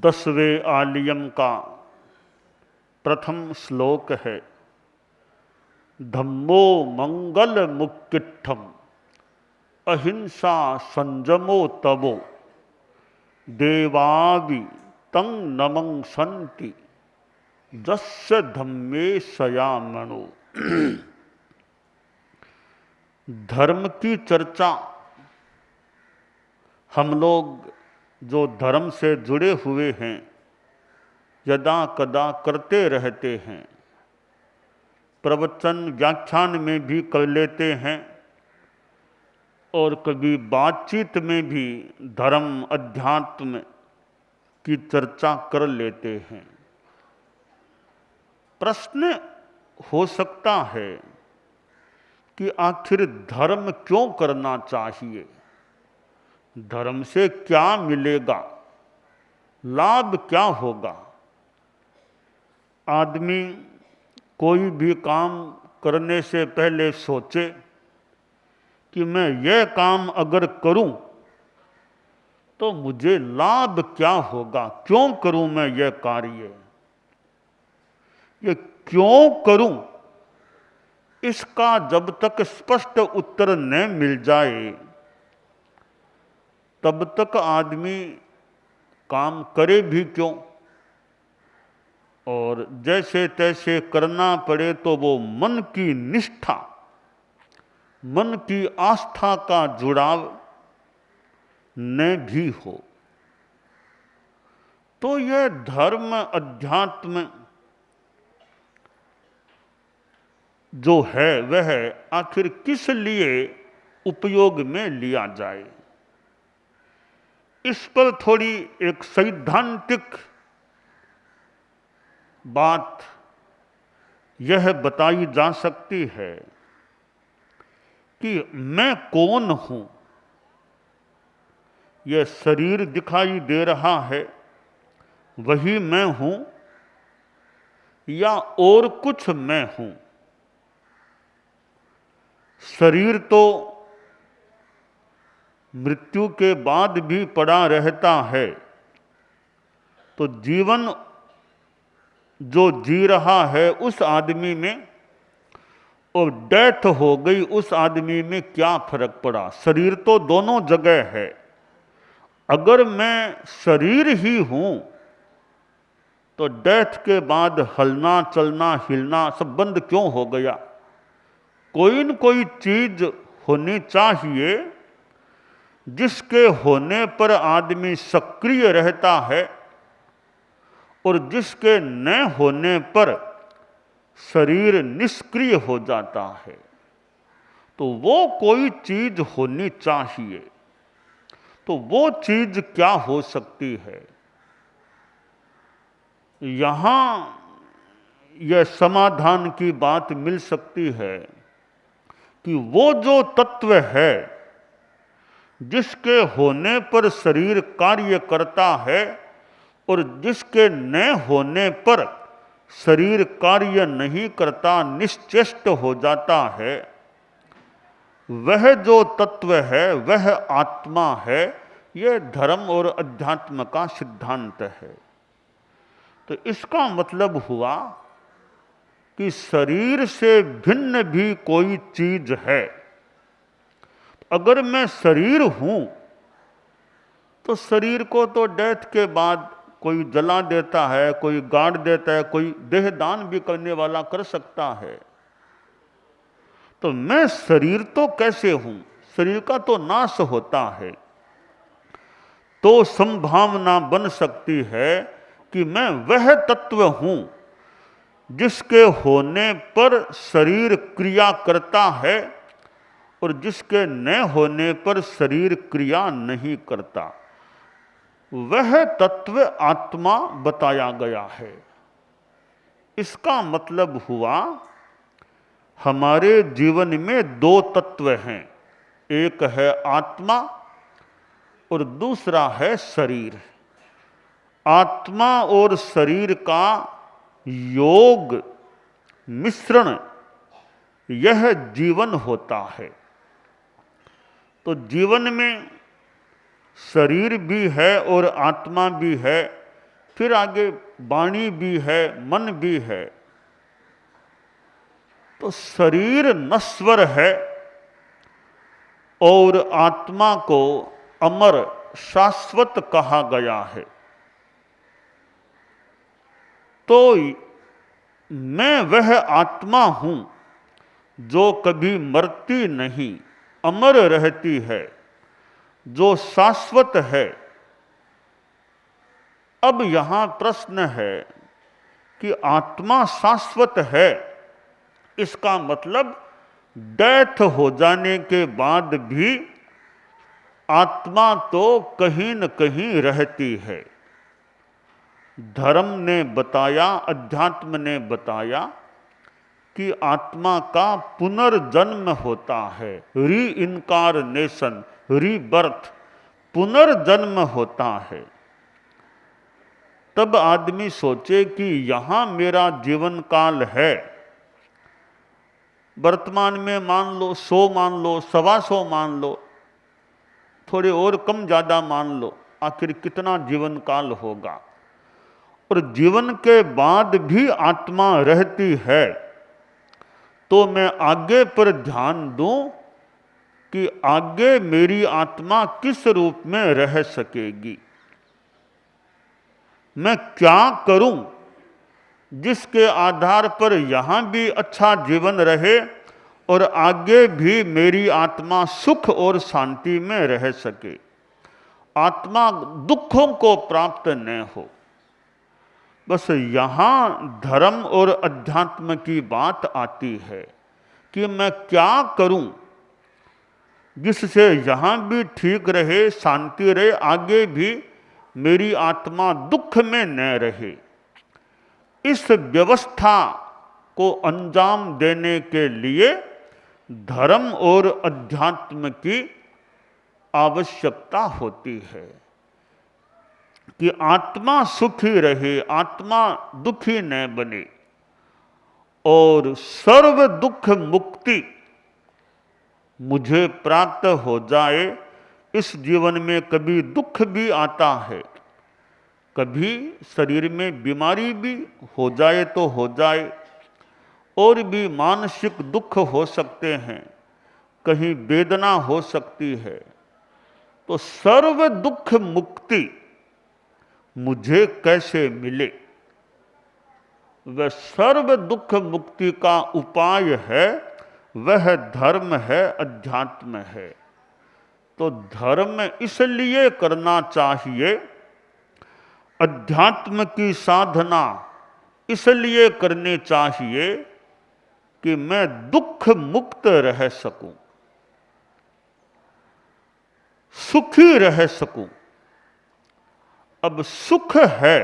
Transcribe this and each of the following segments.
10वें आलियम का प्रथम श्लोक है। धम्मो मंगल मुक्तिट्ठम अहिंसा संयमो तवो देवावि तं नमंसन्ति जस्य धम्मे सयामणो। धर्म की चर्चा हम लोग जो धर्म से जुड़े हुए हैं यदा कदा करते रहते हैं। प्रवचन व्याख्यान में भी कर लेते हैं और कभी बातचीत में भी धर्म अध्यात्म की चर्चा कर लेते हैं। प्रश्न हो सकता है कि आखिर धर्म क्यों करना चाहिए, धर्म से क्या मिलेगा, लाभ क्या होगा। आदमी कोई भी काम करने से पहले सोचे कि मैं यह काम अगर करूं तो मुझे लाभ क्या होगा, क्यों करूं मैं यह कार्य, ये क्यों करूं, इसका जब तक स्पष्ट उत्तर न मिल जाए तब तक आदमी काम करे भी क्यों, और जैसे तैसे करना पड़े तो वो मन की निष्ठा, मन की आस्था का जुड़ाव न भी हो। तो यह धर्म अध्यात्म जो है वह आखिर किस लिए उपयोग में लिया जाए, इस पर थोड़ी एक सैद्धांतिक बात यह बताई जा सकती है कि मैं कौन हूं। यह शरीर दिखाई दे रहा है, वही मैं हूं या और कुछ मैं हूं। शरीर तो मृत्यु के बाद भी पड़ा रहता है, तो जीवन जो जी रहा है उस आदमी में और डेथ हो गई उस आदमी में क्या फर्क पड़ा। शरीर तो दोनों जगह है। अगर मैं शरीर ही हूं तो डेथ के बाद हलना चलना हिलना सब बंद क्यों हो गया। कोई न कोई चीज होनी चाहिए जिसके होने पर आदमी सक्रिय रहता है और जिसके न होने पर शरीर निष्क्रिय हो जाता है। तो वो कोई चीज होनी चाहिए। तो वो चीज क्या हो सकती है। यहां यह समाधान की बात मिल सकती है कि वो जो तत्व है जिसके होने पर शरीर कार्य करता है और जिसके न होने पर शरीर कार्य नहीं करता, निश्चेष्ट हो जाता है, वह जो तत्व है वह आत्मा है। यह धर्म और अध्यात्म का सिद्धांत है। तो इसका मतलब हुआ कि शरीर से भिन्न भी कोई चीज है। अगर मैं शरीर हूं तो शरीर को तो डेथ के बाद कोई जला देता है, कोई गाड़ देता है, कोई देहदान भी करने वाला कर सकता है। तो मैं शरीर तो कैसे हूं, शरीर का तो नाश होता है। तो संभावना बन सकती है कि मैं वह तत्व हूं जिसके होने पर शरीर क्रिया करता है और जिसके न होने पर शरीर क्रिया नहीं करता। वह तत्व आत्मा बताया गया है। इसका मतलब हुआ हमारे जीवन में दो तत्व हैं, एक है आत्मा और दूसरा है शरीर। आत्मा और शरीर का योग मिश्रण यह जीवन होता है। तो जीवन में शरीर भी है और आत्मा भी है, फिर आगे वाणी भी है, मन भी है। तो शरीर नश्वर है और आत्मा को अमर शाश्वत कहा गया है। तो मैं वह आत्मा हूं जो कभी मरती नहीं, अमर रहती है, जो शाश्वत है। अब यहां प्रश्न है कि आत्मा शाश्वत है, इसका मतलब डेथ हो जाने के बाद भी आत्मा तो कहीं न कहीं रहती है। धर्म ने बताया, अध्यात्म ने बताया कि आत्मा का पुनर्जन्म होता है, री इनकारनेशन, रीबर्थ, पुनर्जन्म होता है। तब आदमी सोचे कि यहां मेरा जीवन काल है, वर्तमान में मान लो 100 मान लो, 125 मान लो, थोड़े और कम ज़्यादा मान लो, आखिर कितना जीवन काल होगा। और जीवन के बाद भी आत्मा रहती है, तो मैं आगे पर ध्यान दूं कि आगे मेरी आत्मा किस रूप में रह सकेगी, मैं क्या करूं जिसके आधार पर यहां भी अच्छा जीवन रहे और आगे भी मेरी आत्मा सुख और शांति में रह सके, आत्मा दुखों को प्राप्त न हो। बस यहां धर्म और अध्यात्म की बात आती है कि मैं क्या करूं जिससे यहां भी ठीक रहे, शांति रहे, आगे भी मेरी आत्मा दुख में न रहे। इस व्यवस्था को अंजाम देने के लिए धर्म और अध्यात्म की आवश्यकता होती है कि आत्मा सुखी रहे, आत्मा दुखी न बने और सर्व दुख मुक्ति मुझे प्राप्त हो जाए। इस जीवन में कभी दुख भी आता है, कभी शरीर में बीमारी भी हो जाए तो हो जाए, और भी मानसिक दुख हो सकते हैं, कहीं वेदना हो सकती है। तो सर्व दुख मुक्ति मुझे कैसे मिले? वह सर्व दुख मुक्ति का उपाय है, वह धर्म है, अध्यात्म है। तो धर्म इसलिए करना चाहिए, अध्यात्म की साधना इसलिए करनी चाहिए कि मैं दुख मुक्त रह सकूं, सुखी रह सकूं। अब सुख है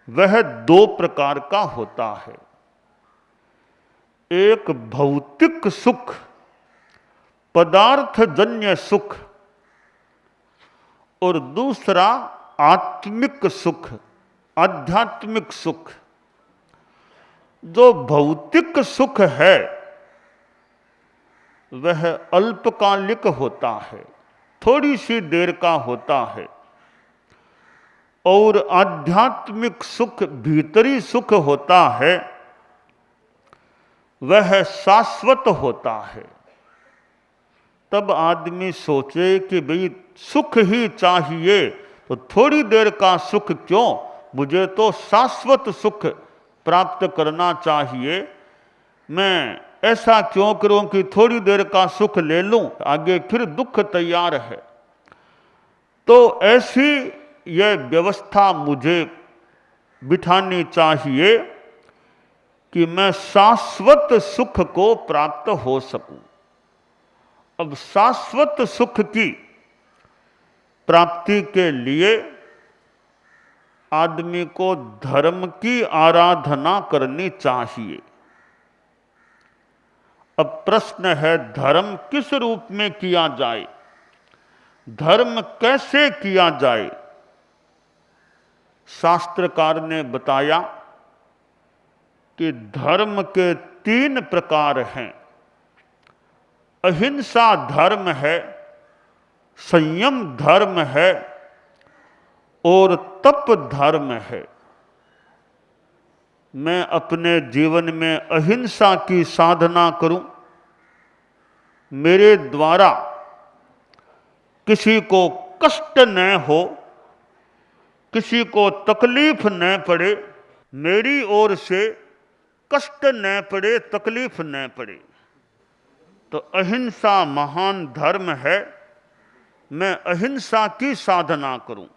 वह 2 प्रकार का होता है, एक भौतिक सुख, पदार्थजन्य सुख, और दूसरा आत्मिक सुख, आध्यात्मिक सुख। जो भौतिक सुख है वह अल्पकालिक होता है, थोड़ी सी देर का होता है, और आध्यात्मिक सुख, भीतरी सुख होता है, वह शाश्वत होता है। तब आदमी सोचे कि भाई सुख ही चाहिए, तो थोड़ी देर का सुख क्यों, मुझे तो शाश्वत सुख प्राप्त करना चाहिए। मैं ऐसा क्यों करूं कि थोड़ी देर का सुख ले लूं, आगे फिर दुख तैयार है। तो ऐसी यह व्यवस्था मुझे बिठानी चाहिए कि मैं शाश्वत सुख को प्राप्त हो सकूं। अब शाश्वत सुख की प्राप्ति के लिए आदमी को धर्म की आराधना करनी चाहिए। अब प्रश्न है, धर्म किस रूप में किया जाए, धर्म कैसे किया जाए? शास्त्रकार ने बताया कि धर्म के 3 प्रकार हैं। अहिंसा धर्म है, संयम धर्म है, और तप धर्म है। मैं अपने जीवन में अहिंसा की साधना करूं, मेरे द्वारा किसी को कष्ट न हो, किसी को तकलीफ न पड़े, मेरी ओर से कष्ट न पड़े, तकलीफ न पड़े। तो अहिंसा महान धर्म है। मैं अहिंसा की साधना करूं।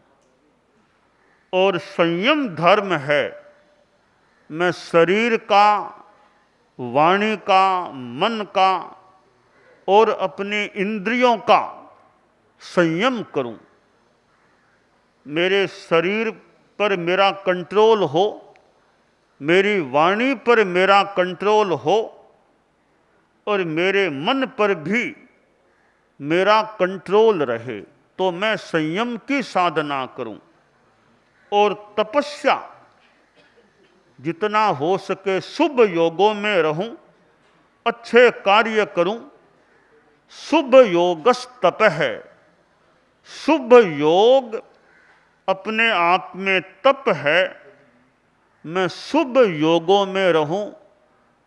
और संयम धर्म है। मैं शरीर का, वाणी का, मन का और अपने इंद्रियों का संयम करूं। मेरे शरीर पर मेरा कंट्रोल हो, मेरी वाणी पर मेरा कंट्रोल हो और मेरे मन पर भी मेरा कंट्रोल रहे, तो मैं संयम की साधना करूं। और तपस्या जितना हो सके शुभ योगों में रहूं, अच्छे कार्य करूं। शुभ योगस तप है। शुभ योग अपने आप में तप है। मैं शुभ योगों में रहूं,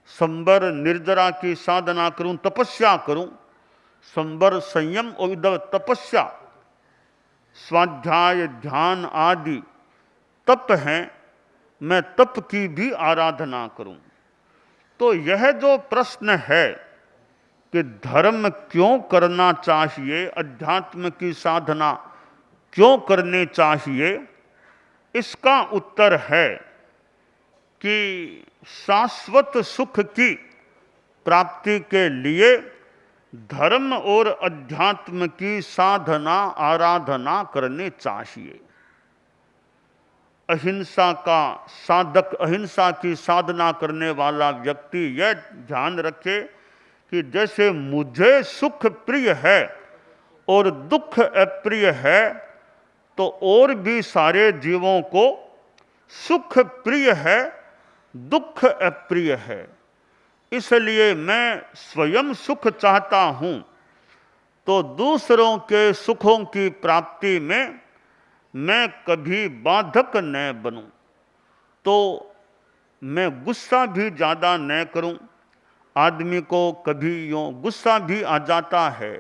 संबर निर्जरा की साधना करूं, तपस्या करूं। संबर संयम और तपस्या, स्वाध्याय ध्यान आदि तप हैं। मैं तप की भी आराधना करूं। तो यह जो प्रश्न है कि धर्म क्यों करना चाहिए, अध्यात्म की साधना क्यों करनी चाहिए, इसका उत्तर है कि शाश्वत सुख की प्राप्ति के लिए धर्म और अध्यात्म की साधना आराधना करनी चाहिए। अहिंसा का साधक, अहिंसा की साधना करने वाला व्यक्ति यह ध्यान रखे कि जैसे मुझे सुख प्रिय है और दुख अप्रिय है, तो और भी सारे जीवों को सुख प्रिय है, दुख अप्रिय है। इसलिए मैं स्वयं सुख चाहता हूं, तो दूसरों के सुखों की प्राप्ति में मैं कभी बाधक न बनूं। तो मैं गुस्सा भी ज़्यादा न करूं। आदमी को कभी यूँ गुस्सा भी आ जाता है,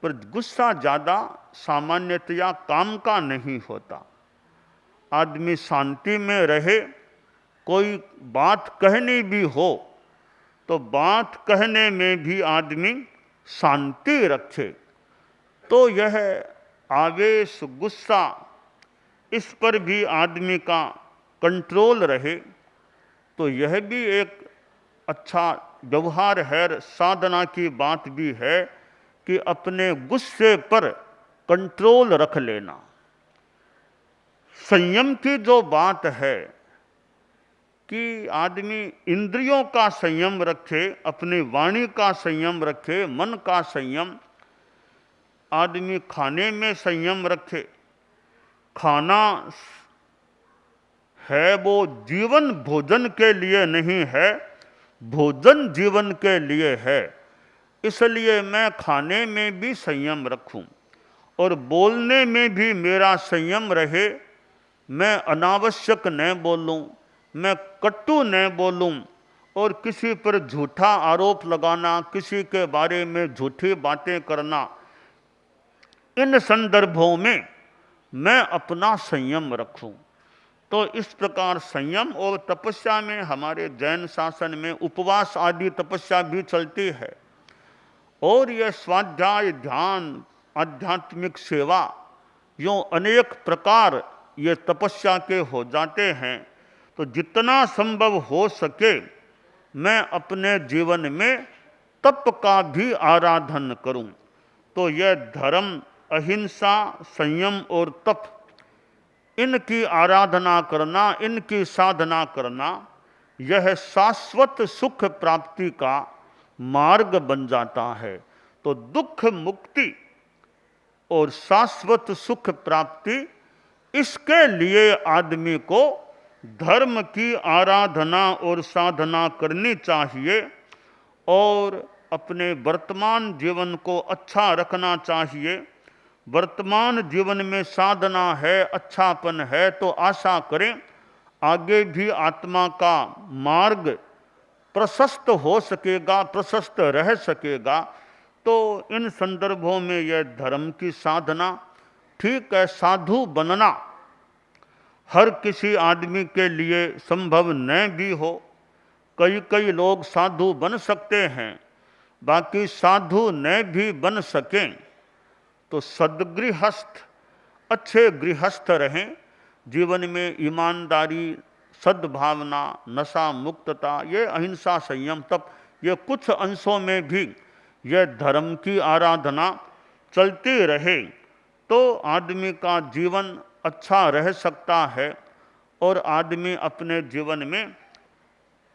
पर गुस्सा ज़्यादा सामान्यतया काम का नहीं होता। आदमी शांति में रहे, कोई बात कहनी भी हो तो बात कहने में भी आदमी शांति रखे। तो यह आवेश, गुस्सा, इस पर भी आदमी का कंट्रोल रहे, तो यह भी एक अच्छा व्यवहार है। साधना की बात भी है कि अपने गुस्से पर कंट्रोल रख लेना। संयम की जो बात है कि आदमी इंद्रियों का संयम रखे, अपनी वाणी का संयम रखे, मन का संयम। आदमी खाने में संयम रखे। खाना है वो जीवन भोजन के लिए नहीं है, भोजन जीवन के लिए है। इसलिए मैं खाने में भी संयम रखूं और बोलने में भी मेरा संयम रहे। मैं अनावश्यक न बोलूं, मैं कटु न बोलूं और किसी पर झूठा आरोप लगाना, किसी के बारे में झूठी बातें करना, इन संदर्भों में मैं अपना संयम रखूं। तो इस प्रकार संयम और तपस्या में हमारे जैन शासन में उपवास आदि तपस्या भी चलती है। और यह स्वाध्याय, ध्यान, आध्यात्मिक सेवा, यूँ अनेक प्रकार ये तपस्या के हो जाते हैं। तो जितना संभव हो सके मैं अपने जीवन में तप का भी आराधन करूं। तो यह धर्म, अहिंसा, संयम और तप, इनकी आराधना करना, इनकी साधना करना, यह शाश्वत सुख प्राप्ति का मार्ग बन जाता है। तो दुख मुक्ति और शाश्वत सुख प्राप्ति, इसके लिए आदमी को धर्म की आराधना और साधना करनी चाहिए और अपने वर्तमान जीवन को अच्छा रखना चाहिए। वर्तमान जीवन में साधना है, अच्छापन है, तो आशा करें आगे भी आत्मा का मार्ग प्रशस्त हो सकेगा, प्रशस्त रह सकेगा। तो इन संदर्भों में यह धर्म की साधना ठीक है। साधु बनना हर किसी आदमी के लिए संभव न भी हो, कई कई लोग साधु बन सकते हैं, बाकी साधु न भी बन सकें तो सद्गृहस्थ, अच्छे गृहस्थ रहें, जीवन में ईमानदारी, सद्भावना, नशा मुक्तता, ये अहिंसा, संयम, तप, ये कुछ अंशों में भी यह धर्म की आराधना चलती रहे तो आदमी का जीवन अच्छा रह सकता है और आदमी अपने जीवन में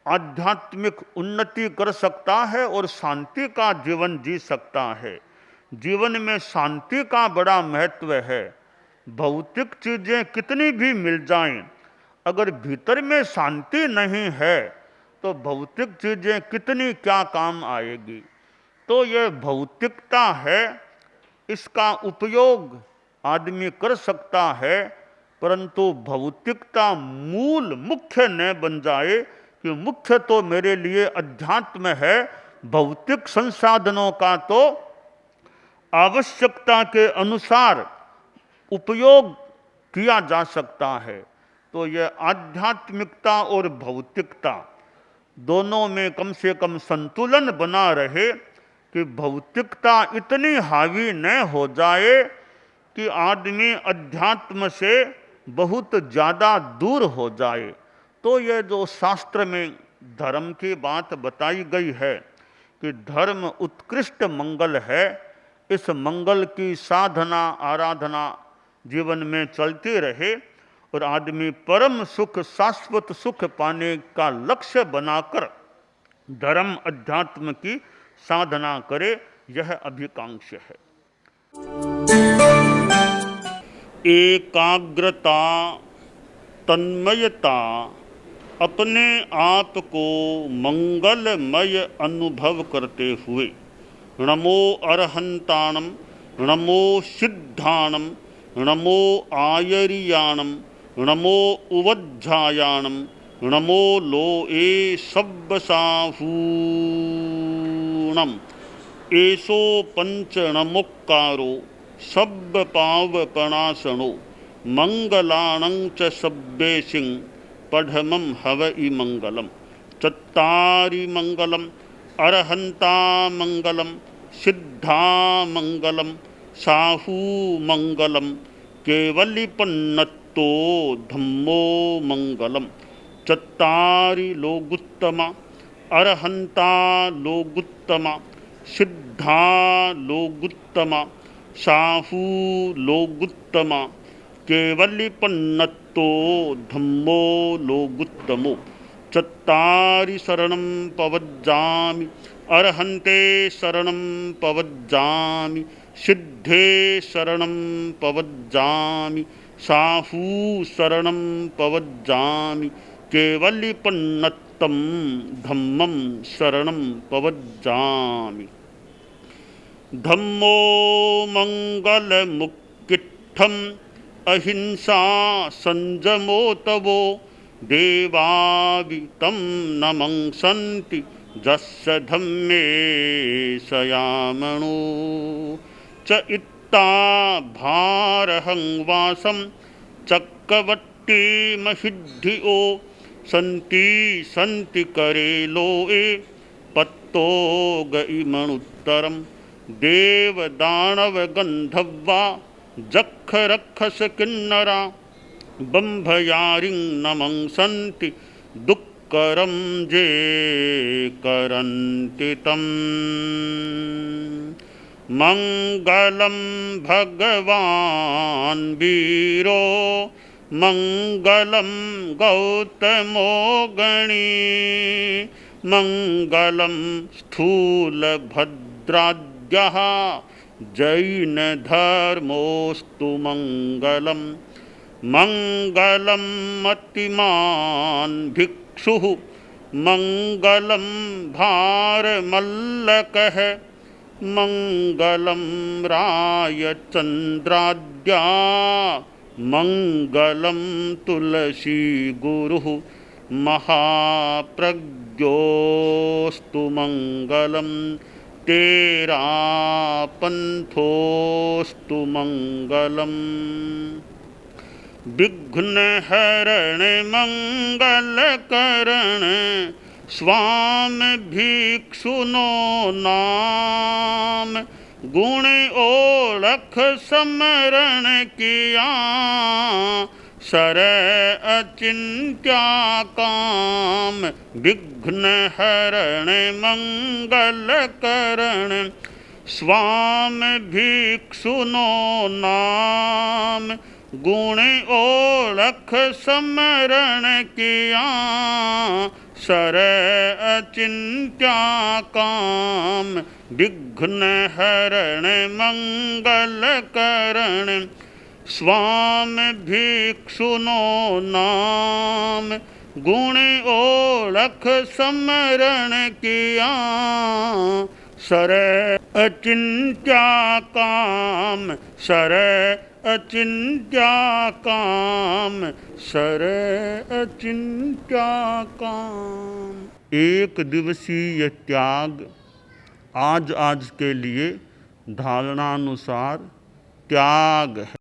आध्यात्मिक उन्नति कर सकता है और शांति का जीवन जी सकता है। जीवन में शांति का बड़ा महत्व है। भौतिक चीज़ें कितनी भी मिल जाएं, अगर भीतर में शांति नहीं है तो भौतिक चीज़ें कितनी क्या काम आएगी। तो यह भौतिकता है, इसका उपयोग आदमी कर सकता है, परंतु भौतिकता मूल मुख्य न बन जाए कि मुख्य तो मेरे लिए अध्यात्म है। भौतिक संसाधनों का तो आवश्यकता के अनुसार उपयोग किया जा सकता है। तो यह आध्यात्मिकता और भौतिकता दोनों में कम से कम संतुलन बना रहे कि भौतिकता इतनी हावी न हो जाए कि आदमी अध्यात्म से बहुत ज़्यादा दूर हो जाए। तो यह जो शास्त्र में धर्म की बात बताई गई है कि धर्म उत्कृष्ट मंगल है, इस मंगल की साधना, आराधना जीवन में चलती रहे और आदमी परम सुख, शाश्वत सुख पाने का लक्ष्य बनाकर धर्म अध्यात्म की साधना करे, यह अभिकांक्ष है। एकाग्रता, तन्मयता, अपने आप को मंगलमय अनुभव करते हुए नमो अरहंताणम, नमो सिद्धाणम, नमो आयरियाणम, नमो उवज्झायाणम, नमो लोए सब्बसाहूणम, एसो पंचणमुक्कारो सब्ब पावपणासनो, मंगलाणं च सब्बेसिं पढ़मं हवइ मंगलम। चत्तारि मंगलम, अरहंता मंगलम, सिद्धा मंगलम, साहू मंगलम, केवलिपन्नत्तो धम्मो मंगलम। चत्तारि लोगुत्तमा, अरहंता लोगुत्तमा, सिद्धा लोगुत्तमा, साहू लोगुत्तमा, केवलिपन्नत्तो धम्मो लोगुत्तमो। चत्तारि शरणं पवज्जामि, अरहन्ते शरणं पवज्जामि, सिद्धे शरणं पवज्जामि, साहू शरणं पवज्जामि, केवलिपन्नत्तं धम्मं शरणं पवज्जामि। धम्मो मंगलमुक्किट्ठम् अहिंसा संजमो तवो, देवावितं नमंसन्ति जस्य धम्मे सयामणो। च इत्ता भारहं वासं चक्रवट्टी महिद्धिओ, सन्ति सन्ति करे लोए पत्तो गइमणुत्तरम। देव दानव गंधर्वा जख रक्षस किन्नरा, बंभयारिं नमंसन्ति दुक्करं जे करन्ति तम्। मंगलम भगवान वीरो, मंगलम गौतमो गणी, मंगलम स्थूलभद्राद्यः जैन धर्मोस्तु मंगलम। मंगलम मतिमान भिक्षु, मंगलम भारमल्लकः, मंगलम राय चंद्राद्या मंगलम तुलसी गुरु महाप्रज्ञोस्तु मंगलम तेरा पंथोस्तु मंगलम। विघ्न हरण मंगल करण स्वामी भिक्षुनो नाम गुण ओलख समरण किया सर अचिंत्या काम। विघ्न हरण मंगल करण स्वामी भिक्षुनो नाम गुण ओलख समरण किया सर अचिंत्या काम। विघ्न हरण मंगल करण स्वामी भिक्षुनो नाम गुण ओलख समरण किया सर अचिंत्या काम। सर अचिंत्या काम। सर अचिंत्या काम। एक दिवसीय त्याग आज के लिए धारणानुसार त्याग है।